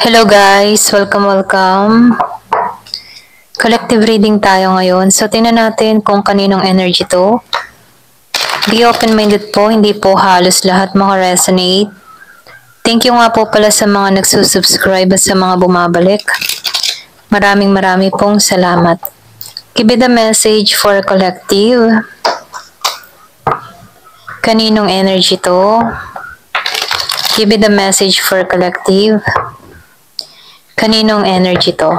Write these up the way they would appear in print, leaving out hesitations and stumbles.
Hello guys, welcome. Collective reading tayo ngayon. So tingnan natin kung kaninong energy to. Be open-minded po, hindi po halos lahat maka-resonate. Thank you nga po pala sa mga nagsusubscribe at sa mga bumabalik. Maraming pong salamat. Give me the message for collective. Kaninong energy to? Give me the message for collective. Kaninong energy to?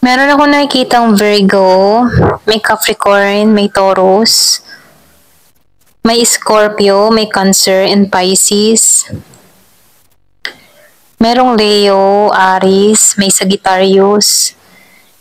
Meron ako nakikitang Virgo, may Capricorn, may Taurus, may Scorpio, may Cancer, and Pisces. Merong Leo, Aries, may Sagittarius,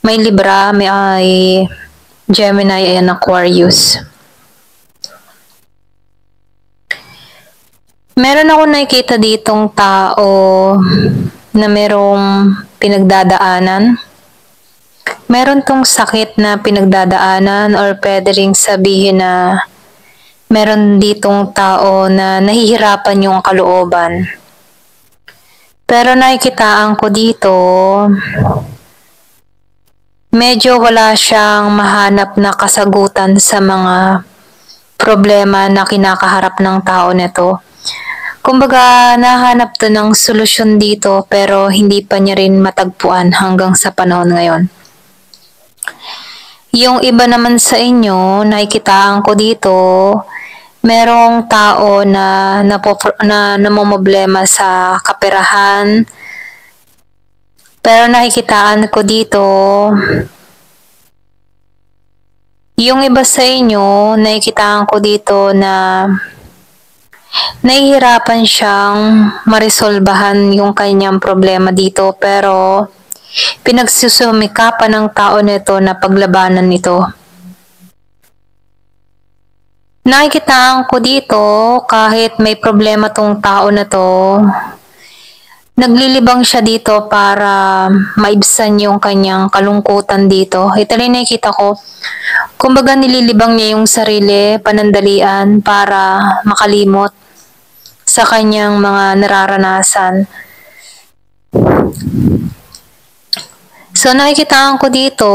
may Libra, may Gemini, and Aquarius. Meron ako nakikita ditong tao na merong pinagdadaanan. Meron tong sakit na pinagdadaanan or pwede ring sabihin na meron ditong tao na nahihirapan yung kalooban. Pero nakikitaan ko dito, medyo wala siyang mahanap na kasagutan sa mga problema na kinakaharap ng tao nito. Kumbaga, nahanap to ng solusyon dito pero hindi pa niya rin matagpuan hanggang sa panahon ngayon. Yung iba naman sa inyo, nakikitaan ko dito, merong tao na namomroblema sa kaperahan. Pero nakikitaan ko dito, yung iba sa inyo, nakikitaan ko dito na nahihirapan siyang maresolbahan yung kanyang problema dito pero pinagsusumikapan ng tao nito na paglabanan nito. Nakikitaan ko dito kahit may problema tong tao na to, naglilibang siya dito para maibsan yung kanyang kalungkutan dito. Ito rin nakikita ko. Kumbaga nililibang niya yung sarili, panandalian para makalimot sa kanyang mga nararanasan. So nakikitaan ko dito,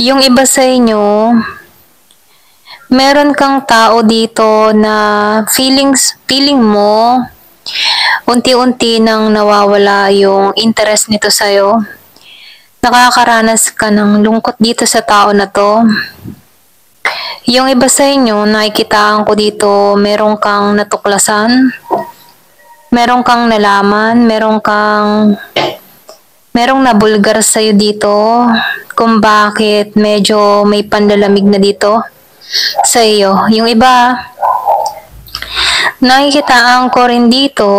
yung iba sa inyo, meron kang tao dito na feeling mo, unti-unti nang nawawala yung interest nito sa'yo. Nakakaranas ka ng lungkot dito sa tao na to. Yung iba sa inyo, nakikitaan ko dito, meron kang natuklasan, meron kang nalaman, merong nabulgar sa'yo dito kung bakit medyo may panlalamig na dito sa iyo. Yung iba, nakikitaan ko rin dito,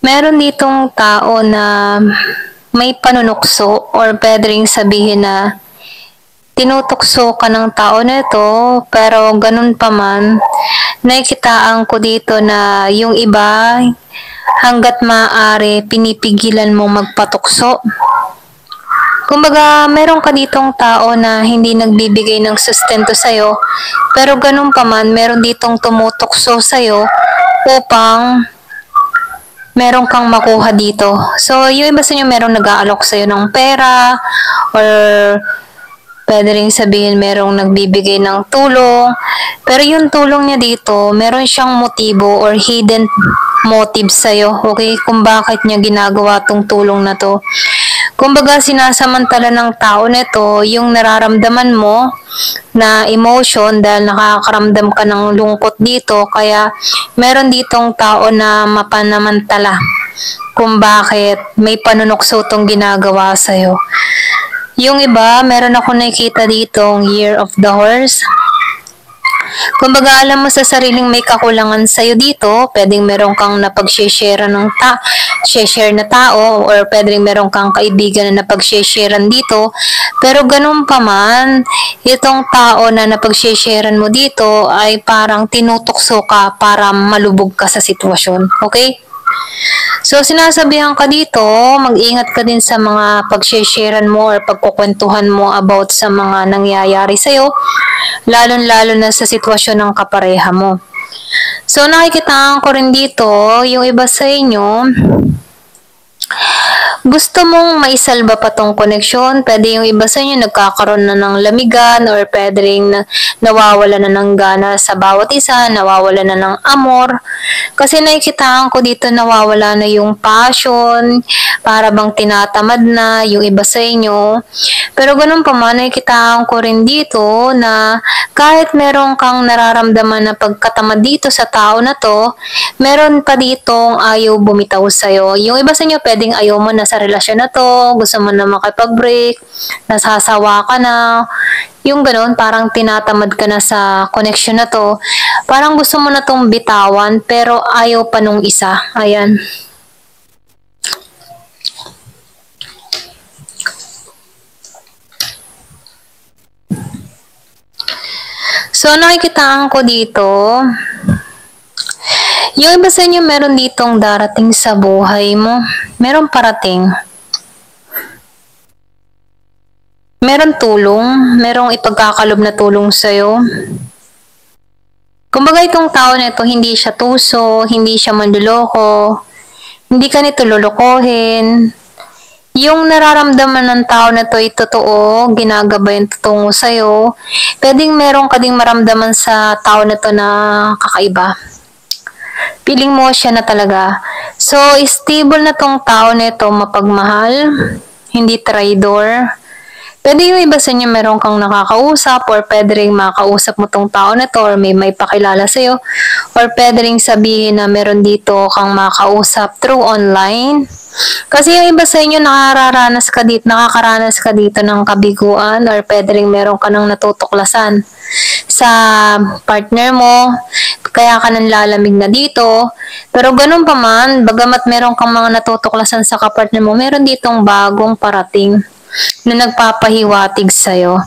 meron ditong tao na may panunukso or pwede ring sabihin na tinutukso ka ng tao na ito, pero ganun pa man, nakikitaan ko dito na yung iba, hanggat maaari, pinipigilan mo magpatukso. Kumbaga, meron ka ditong tao na hindi nagbibigay ng sustento sa'yo, pero ganun pa man, meron ditong tumutukso sa'yo upang meron kang makuha dito. So, yung iba sa inyo, merong nag-aalok sa'yo ng pera, or pwede rin sabihin merong nagbibigay ng tulong, pero yung tulong niya dito, meron siyang motibo or hidden motive sa'yo, okay? Kung bakit niya ginagawa tong tulong na to. Kumbaga, sinasamantala ng tao nito yung nararamdaman mo na emotion dahil nakakaramdam ka ng lungkot dito, kaya meron ditong tao na mapanamantala kung bakit may panunukso tong ginagawa sa'yo. Yung iba, meron ako nakikita ditong Year of the Horse. Kumbaga, alam mo sa sariling may kakulangan sa'yo dito, pwedeng meron kang napag-share share na tao, or pwedeng meron kang kaibigan na napag-sharean dito. Pero ganun pa man, itong tao na napag-sharean mo dito ay parang tinutukso ka para malubog ka sa sitwasyon. Okay? So, sinasabihan ka dito, mag-ingat ka din sa mga pag-sharean mo or pagkukwentuhan mo about sa mga nangyayari sa'yo, lalo-lalo na sa sitwasyon ng kapareha mo. So, nakikita ko rin dito, yung iba sa inyo, gusto mong maisalba pa tong koneksyon, pwede yung iba sa inyo nagkakaroon na ng lamigan or pwede rin nawawala na ng gana sa bawat isa, nawawala na ng amor. Kasi nakikitaan ko dito nawawala na yung passion, para bang tinatamad na yung iba sa inyo. Pero ganun pa man, nakikitaan ko rin dito na kahit meron kang nararamdaman na pagkatamad dito sa tao na to, meron pa ditong ayaw bumitaw sa'yo. Yung iba sa inyo, pwedeng ayaw mo na sa relasyon na to, gusto mo na makipag-break, nasasawa ka na, yung ganun, parang tinatamad ka na sa connection na to. Parang gusto mo na tong bitawan, pero ayaw pa nung isa. Ayan. So, nakikitaan ko dito, yung iba sa inyo meron ditong darating sa buhay mo. Meron parating. Meron tulong. Merong ipagkakalob na tulong sa'yo. Kumbaga itong tao na ito, hindi siya tuso, hindi siya manluloko, hindi ka nito lulukohin. Yung nararamdaman ng tao na ito ay totoo, ginagabay yung tutungo sa'yo. Pwedeng meron ka ding maramdaman sa tao na ito na kakaiba. Feeling mo siya na talaga. So, stable na tong tao na ito, mapagmahal, hindi traidor. Pwede yung iba sa inyo meron kang nakakausap, or pwede rin makausap mo tong tao na to, or may pakilala sa'yo, or pwede rin sabihin na meron dito kang makausap through online. Kasi yung iba sa inyo nakakaranas ka dito ng kabiguan, or pwede rin meron ka ng natutuklasan sa partner mo, kaya ka nang lalamig na dito. Pero ganun pa man, bagamat meron kang mga natutuklasan sa kapartner mo, meron ditong bagong parating na nagpapahiwatig sa'yo.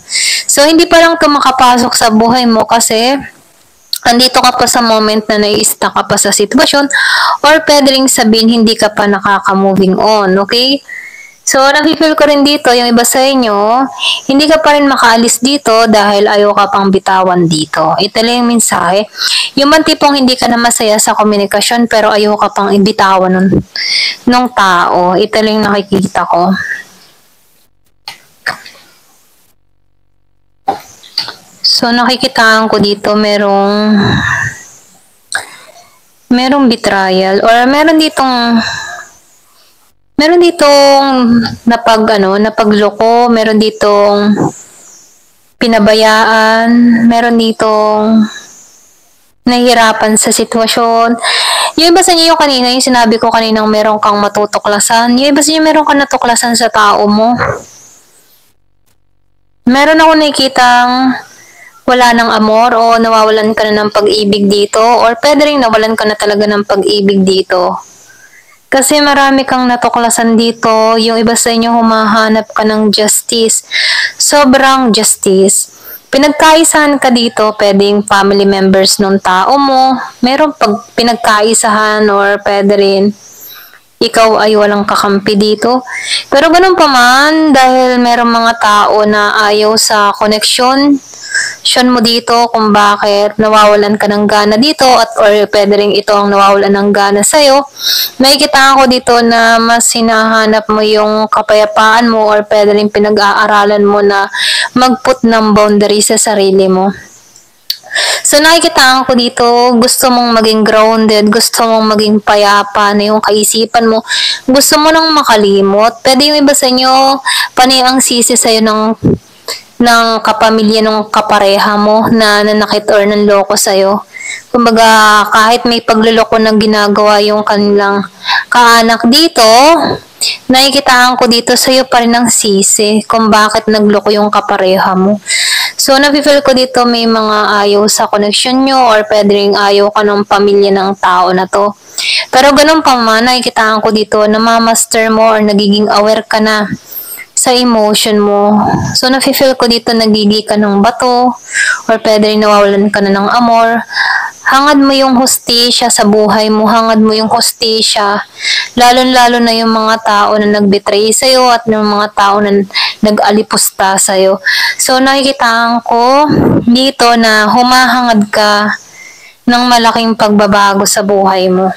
So, hindi pa lang ito makapasok sa buhay mo kasi andito ka pa sa moment na nai-stuck ka pa sa sitwasyon, or pwede rin sabihin hindi ka pa nakaka-moving on, okay? So, nafe-feel ko rin dito, yung iba sa inyo, hindi ka pa rin makaalis dito dahil ayaw ka pang bitawan dito. Ito lang yung mensahe. Yung man tipong hindi ka na masaya sa komunikasyon pero ayaw ka pang ibitawan nung tao. Ito lang yung nakikita ko. So, nakikitaan ko dito merong betrayal, or meron ditong napagloko, meron ditong pinabayaan, meron ditong nahihirapan sa sitwasyon. Yung iba sa inyo kanina, yung sinabi ko kaninang meron kang matutuklasan, yung iba sa inyo meron kang natuklasan sa tao mo. Meron ako nakikitang wala ng amor, o nawawalan ka na ng pag-ibig dito, or pwede rin nawalan ka na talaga ng pag-ibig dito. Kasi marami kang natuklasan dito, yung iba sa inyo humahanap ka ng justice. Sobrang justice. Pinagkaisahan ka dito, pwedeng family members ng tao mo, meron pinagkaisahan, or pwede rin ikaw ay walang kakampi dito. Pero ganun pa man, dahil merong mga tao na ayaw sa connection mo dito, kung bakit nawawalan ka ng gana dito, or pwede rin ito ang nawawalan ng gana sa'yo, nakikita ko dito na mas hinahanap mo yung kapayapaan mo, or pwede rin pinag-aaralan mo na mag-put ng boundary sa sarili mo. So, nakikita ko dito, gusto mong maging grounded, gusto mong maging payapa na yung kaisipan mo, gusto mo nang makalimot. Pwede yung iba sa inyo, panay ang sisi sa'yo ng kapamilya ng kapareha mo na nanakit or nanloko sa'yo. Kumbaga, kahit may pagluloko na ginagawa yung kanilang kaanak dito, nakikitaan ko dito sa'yo pa rin ang sisi kung bakit nagloko yung kapareha mo. So, nafe-feel ko dito may mga ayaw sa connection nyo or pwede rin ayaw ka ng pamilya ng tao na to. Pero ganun pa man, nakikitaan ko dito na mamaster mo or nagiging aware ka na sa emotion mo. So, nafe-feel ko dito nagigi ka ng bato or pwede rin nawawalan ka na ng amor. Hangad mo yung hustisya sa buhay mo, hangad mo yung hustisya, lalo-lalo na yung mga tao na nagbetray sa'yo at yung mga tao na nag-alipusta sa'yo. So, nakikitaan ko dito na humahangad ka ng malaking pagbabago sa buhay mo.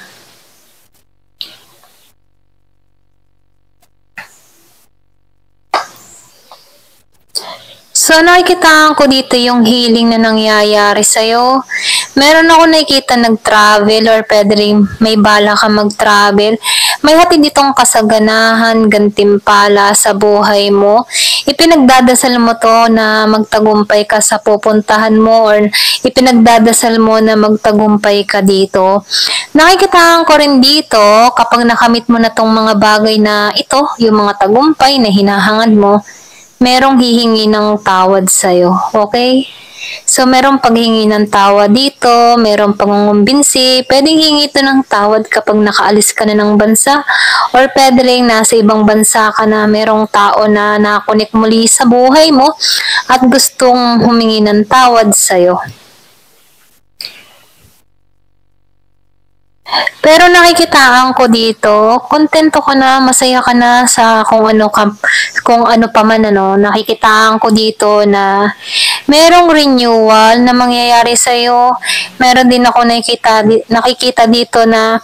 So, nakikitaan ko dito yung healing na nangyayari sa'yo. Meron ako nakikita nag-travel or pwede rin may bala ka mag-travel. May hatid ditong kasaganahan, gantimpala sa buhay mo. Ipinagdadasal mo to na magtagumpay ka sa pupuntahan mo or ipinagdadasal mo na magtagumpay ka dito. Nakikitaan ko rin dito kapag nakamit mo na tong mga bagay na ito, yung mga tagumpay na hinahangad mo, merong hihingi ng tawad sa'yo. Okay? So, merong paghingi ng tawad dito, merong pangungumbinsi, pwedeng hingi ito ng tawad kapag nakaalis ka na ng bansa, or pwede rin nasa ibang bansa ka na merong tao na nakunik muli sa buhay mo at gustong humingi ng tawad sa'yo. Pero nakikitaan ko dito, kontento ka na, masaya ka na sa kung ano pa man ano, nakikitaan ko dito na merong renewal na mangyayari sa iyo. Meron din ako nakikita dito na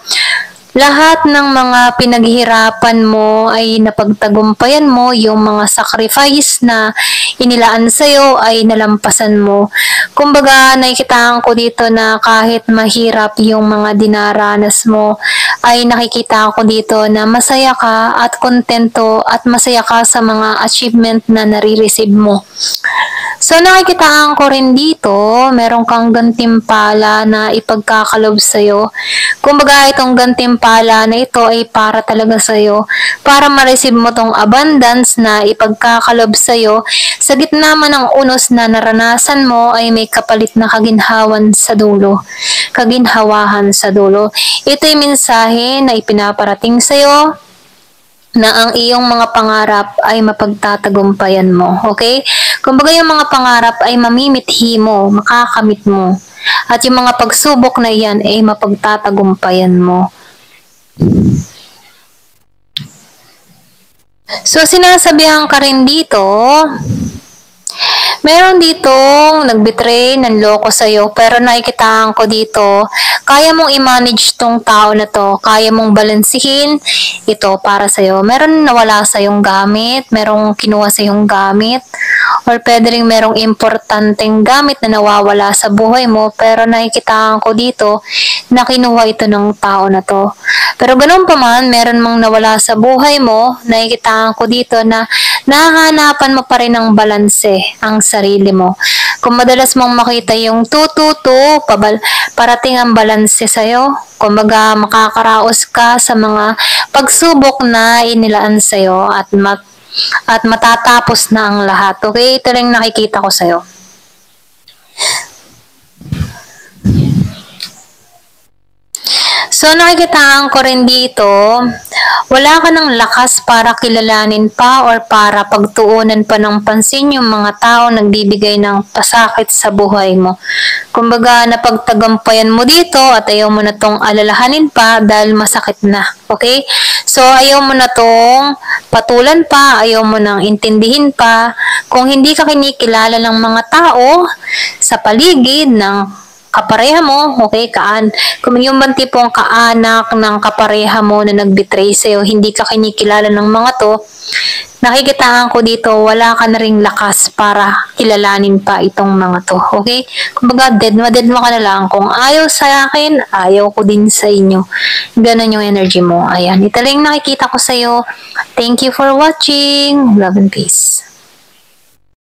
lahat ng mga pinaghihirapan mo ay napagtagumpayan mo, yung mga sacrifice na inilaan sa'yo ay nalampasan mo. Kumbaga, nakikitaan ko dito na kahit mahirap yung mga dinaranas mo, ay nakikita ko dito na masaya ka at kontento at masaya ka sa mga achievement na nare-receive mo. So, nakikitaan ko rin dito, meron kang gantimpala na ipagkakalob sa'yo. Kumbaga, itong gantimpala na ito ay para talaga sa'yo, para ma-receive mo tong abundance na ipagkakalob sa'yo. Sa gitna man ng unos na naranasan mo ay may kapalit na kaginhawahan sa dulo. Ito ay mensahe na ipinaparating sa'yo na ang iyong mga pangarap ay mapagtatagumpayan mo. Okay? Kumbaga yung mga pangarap ay mamimithi mo, makakamit mo. At yung mga pagsubok na yan ay mapagtatagumpayan mo. So, sinasabihan ka rin dito, meron ditong nagbetray, nanloko sa'yo, pero nakikitaan ko dito, kaya mong i-manage tong tao na to, kaya mong balansihin ito para sa'yo. Meron nawala sa'yong gamit, merong kinuha sa'yong gamit, or pwede rin merong importanteng gamit na nawawala sa buhay mo, pero nakikitaan ko dito na kinuha ito ng tao na to. Pero ganun pa man, meron mang nawala sa buhay mo, nakikitaan ko dito na nahahanapan mo pa rin ng balanse ang sarili mo. Kung madalas mong makita yung 2-2-2, parating ang balanse sa'yo. Kumbaga, makakaraos ka sa mga pagsubok na inilaan sa'yo at matatapos na ang lahat. Okay? Ito lang nakikita ko sa'yo. So, nakikitaan ko rin dito, wala ka ng lakas para kilalanin pa or para pagtuunan pa ng pansin yung mga tao nagbibigay ng pasakit sa buhay mo. Kumbaga, napagtagampayan mo dito at ayaw mo na tong alalahanin pa dahil masakit na. Okay? So, ayaw mo na tong patulan pa, ayaw mo nang intindihin pa. Kung hindi ka kinikilala ng mga tao sa paligid ng kapareha mo, okay, kung yung bang tipong kaanak ng kapareha mo na nagbetray sa'yo, hindi ka kinikilala ng mga to, nakikitaan ko dito, wala ka na ring lakas para kilalanin pa itong mga to, okay? Kumbaga, dead mo ka na lang. Kung ayaw sa akin, ayaw ko din sa inyo. Ganon yung energy mo. Ayan, ito lang nakikita ko sa'yo. Thank you for watching. Love and peace.